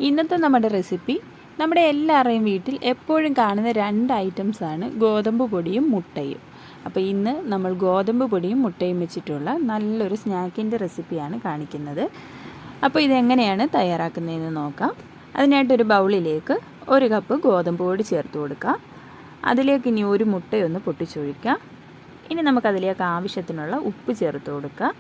ഇന്നത്തെ നമ്മുടെ റെസിപ്പി നമ്മുടെ എല്ലാവരുടെയും വീട്ടിൽ എപ്പോഴും കാണുന്ന 2 ഐറ്റംസാണ് ഗോതമ്പ് പൊടിയും മുട്ടയും. അപ്പോൾ ഇന്ന് നമ്മൾ ഗോതമ്പ് പൊടിയും മുട്ടയും വെച്ചിട്ടുള്ള നല്ലൊരു സ്നാക്കിൻ്റെ റെസിപ്പിയാണ് കാണിക്കുന്നത്. അപ്പോൾ ഇതെങ്ങനെയാണ് തയ്യാറാക്കുന്നതെന്ന് നോക്കാം. അതിനായിട്ടൊരു ബൗളിലേക്ക് 1 കപ്പ് ഗോതമ്പ് പൊടി ചേർത്ത് കൊടുക്കുക. അതിലേക്ക് ഇനി ഒരു മുട്ടയൊന്ന് പൊട്ടിച്ചൊഴിക്കുക. ഇനി നമുക്കതിലേക്ക് ആവശ്യത്തിനുള്ള ഉപ്പ് ചേർത്ത് കൊടുക്കുക.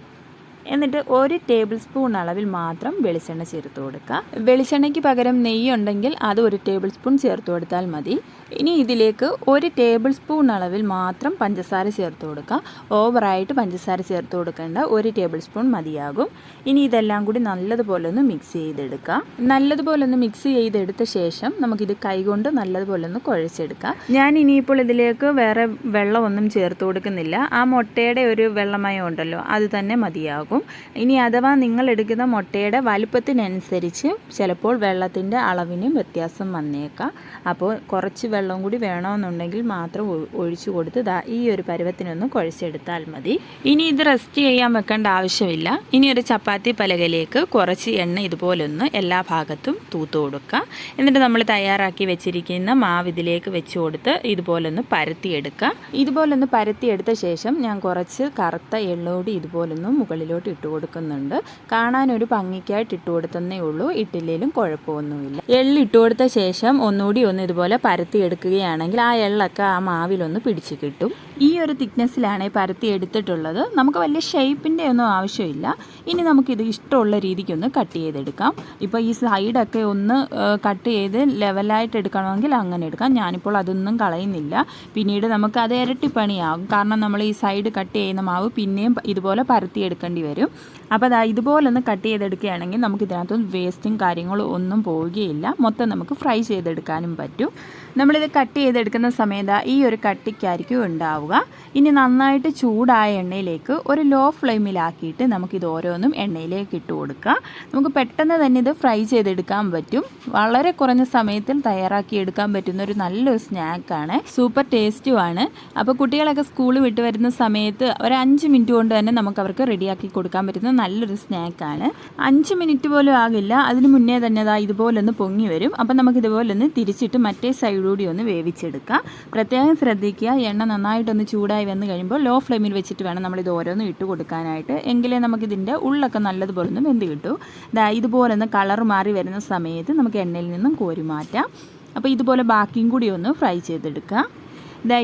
എന്നിട്ട് 1 ടേബിൾ സ്പൂൺ അളവിൽ മാത്രം വെളിച്ചെണ്ണ ചേർത്ത് കൊടുക്കുക. വെളിച്ചെണ്ണയ്ക്ക് പകരം നെയ്യ് ഉണ്ടെങ്കിൽ അത് 1 ടേബിൾ സ്പൂൺ ചേർത്ത് കൊടുത്താൽ മതി. ഇനി ഇതിലേക്ക് 1 ടേബിൾ സ്പൂൺ അളവിൽ മാത്രം പഞ്ചസാര ചേർത്ത് കൊടുക്കുക. ഓവറായിട്ട് പഞ്ചസാര ചേർത്ത് കൊടുക്കേണ്ട, 1 ടേബിൾ സ്പൂൺ മതിയാകും. ഇനി ഇതെല്ലാം കൂടി നല്ലതുപോലെ ഒന്ന് മിക്സ് ചെയ്തെടുക്കുക. നല്ലതുപോലെ ഒന്ന് മിക്സ് ചെയ്തെടുത്ത ശേഷം നമുക്കിത് കൈകൊണ്ട് നല്ലതുപോലെ ഒന്ന് കുഴച്ചെടുക്കാം. ഞാൻ ഇനിയിപ്പോൾ ഇതിലേക്ക് വേറെ വെള്ളമൊന്നും ചേർത്ത് കൊടുക്കുന്നില്ല. ആ മുട്ടയുടെ ഒരു വെള്ളമയം ഉണ്ടല്ലോ, അത് തന്നെ മതിയാകും. ഇനി അഥവാ നിങ്ങൾ എടുക്കുന്ന മുട്ടയുടെ വലുപ്പത്തിനനുസരിച്ച് ചിലപ്പോൾ വെള്ളത്തിൻ്റെ അളവിന് വ്യത്യാസം വന്നേക്കാം. അപ്പോൾ കുറച്ച് വെള്ളം കൂടി വേണമെന്നുണ്ടെങ്കിൽ മാത്രം ഒഴിച്ചു കൊടുത്ത് ഈ ഒരു പരുവത്തിനൊന്ന് കുഴച്ചെടുത്താൽ മതി. ഇനി ഇത് റെസ്റ്റ് ചെയ്യാൻ വെക്കേണ്ട ആവശ്യമില്ല. ഇനി ഒരു ചപ്പാത്തി പലകയിലേക്ക് കുറച്ച് എണ്ണ ഇതുപോലൊന്ന് എല്ലാ ഭാഗത്തും തൂത്ത് കൊടുക്കുക. എന്നിട്ട് നമ്മൾ തയ്യാറാക്കി വെച്ചിരിക്കുന്ന മാവ് ഇതിലേക്ക് വെച്ച് കൊടുത്ത് ഇതുപോലൊന്ന് പരത്തിയെടുക്കുക. ഇതുപോലൊന്ന് പരത്തിയെടുത്ത ശേഷം ഞാൻ കുറച്ച് കറുത്ത എള്ളോടി ഇതുപോലൊന്ന് മുകളിലോട്ട് ഇട്ട് കൊടുക്കുന്നുണ്ട്. കാണാനൊരു ഭംഗിക്കായിട്ട് ഇട്ട് കൊടുത്തന്നേ ഉള്ളൂ, ഇട്ടില്ലേലും കുഴപ്പമൊന്നുമില്ല. എള്ളിട്ട് കൊടുത്ത ശേഷം ഒന്നുകൂടി ഒന്ന് ഇതുപോലെ പരത്തിയെടുക്കുകയാണെങ്കിൽ ആ എള്ളൊക്കെ ആ മാവിലൊന്ന് പിടിച്ച് കിട്ടും. ഈ ഒരു തിക്നെസ്സിലാണ് പരത്തി എടുത്തിട്ടുള്ളത്. നമുക്ക് വലിയ ഷേപ്പിൻ്റെ ഒന്നും ആവശ്യമില്ല. ഇനി നമുക്കിത് ഇഷ്ടമുള്ള രീതിക്കൊന്ന് കട്ട് ചെയ്തെടുക്കാം. ഇപ്പോൾ ഈ സൈഡൊക്കെ ഒന്ന് കട്ട് ചെയ്ത് ലെവലായിട്ട് എടുക്കണമെങ്കിൽ അങ്ങനെ എടുക്കാം. ഞാനിപ്പോൾ അതൊന്നും കളയുന്നില്ല. പിന്നീട് നമുക്ക് അത് ഇരട്ടിപ്പണിയാകും. കാരണം നമ്മൾ ഈ സൈഡ് കട്ട് ചെയ്യുന്ന മാവ് പിന്നെയും ഇതുപോലെ പരത്തി എടുക്കേണ്ടി വരും. അപ്പോൾ ഇതുപോലൊന്ന് കട്ട് ചെയ്തെടുക്കുകയാണെങ്കിൽ നമുക്ക് ഇതിനകത്തൊന്നും വേസ്റ്റും കാര്യങ്ങളും ഒന്നും പോവുകയില്ല. മൊത്തം നമുക്ക് ഫ്രൈ ചെയ്തെടുക്കാനും പറ്റും. നമ്മളിത് കട്ട് ചെയ്തെടുക്കുന്ന സമയത്ത് ഈ ഒരു കട്ടിക്കായിരിക്കും ഉണ്ടാവുക. ഇനി നന്നായിട്ട് ചൂടായ എണ്ണയിലേക്ക് ഒരു ലോ ഫ്ലെയിമിലാക്കിയിട്ട് നമുക്കിത് ഓരോന്നും എണ്ണയിലേക്ക് ഇട്ട് കൊടുക്കുക. നമുക്ക് പെട്ടെന്ന് തന്നെ ഇത് ഫ്രൈ ചെയ്തെടുക്കാൻ പറ്റും. വളരെ കുറഞ്ഞ സമയത്തിൽ തയ്യാറാക്കി എടുക്കാൻ പറ്റുന്ന ഒരു നല്ലൊരു സ്നാക്കാണ്. സൂപ്പർ ടേസ്റ്റുമാണ്. അപ്പോൾ കുട്ടികളൊക്കെ സ്കൂളിൽ വിട്ട് വരുന്ന സമയത്ത് ഒരു 5 മിനിറ്റ് കൊണ്ട് തന്നെ നമുക്ക് അവർക്ക് റെഡിയാക്കി കൊടുക്കാൻ പറ്റുന്ന നല്ലൊരു സ്നാക്കാണ്. 5 മിനിറ്റ് പോലും ആകില്ല, അതിന് മുന്നേ തന്നെ ഇതുപോലൊന്ന് പൊങ്ങി വരും. അപ്പം നമുക്ക് ഇതുപോലൊന്ന് തിരിച്ചിട്ട് മറ്റേ സൈഡുകൂടി ഒന്ന് വേവിച്ചെടുക്കാം. പ്രത്യേകം ശ്രദ്ധിക്കുക, എണ്ണ നന്നായിട്ടൊന്ന് ചൂടായി വന്ന് കഴിയുമ്പോൾ ലോ ഫ്ലെയിമിൽ വെച്ചിട്ട് വേണം നമ്മളിത് ഓരോന്നും ഇട്ട് കൊടുക്കാനായിട്ട്. എങ്കിലേ നമുക്കിതിൻ്റെ ഉള്ളൊക്കെ നല്ലതുപോലെ ഒന്ന് വെന്ത് കിട്ടും. ഇതുപോലൊന്ന് കളർ മാറി വരുന്ന സമയത്ത് നമുക്ക് എണ്ണയിൽ നിന്നും കോരി മാറ്റാം. അപ്പോൾ ഇതുപോലെ ബാക്കിയും കൂടി ഒന്ന് ഫ്രൈ ചെയ്തെടുക്കുക.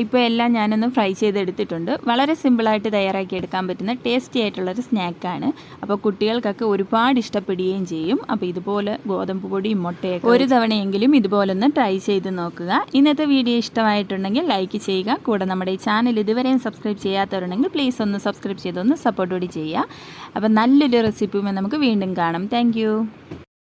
ഇപ്പോൾ എല്ലാം ഞാനൊന്ന് ഫ്രൈ ചെയ്തെടുത്തിട്ടുണ്ട്. വളരെ സിമ്പിളായിട്ട് തയ്യാറാക്കി എടുക്കാൻ പറ്റുന്ന ടേസ്റ്റി ആയിട്ടുള്ളൊരു സ്നാക്കാണ്. അപ്പോൾ കുട്ടികൾക്കൊക്കെ ഒരുപാട് ഇഷ്ടപ്പെടുകയും ചെയ്യും. അപ്പോൾ ഇതുപോലെ ഗോതമ്പ് പൊടിയും മുട്ടയൊക്കെ ഒരു തവണയെങ്കിലും ഇതുപോലൊന്ന് ട്രൈ ചെയ്ത് നോക്കുക. ഇന്നത്തെ വീഡിയോ ഇഷ്ടമായിട്ടുണ്ടെങ്കിൽ ലൈക്ക് ചെയ്യുക. കൂടെ നമ്മുടെ ഈ ചാനൽ ഇതുവരെയും സബ്സ്ക്രൈബ് ചെയ്യാത്തവരുണ്ടെങ്കിൽ പ്ലീസ് ഒന്ന് സബ്സ്ക്രൈബ് ചെയ്തൊന്ന് സപ്പോർട്ട് കൂടി ചെയ്യുക. അപ്പോൾ നല്ലൊരു റെസിപ്പിയുമായി നമുക്ക് വീണ്ടും കാണാം. താങ്ക്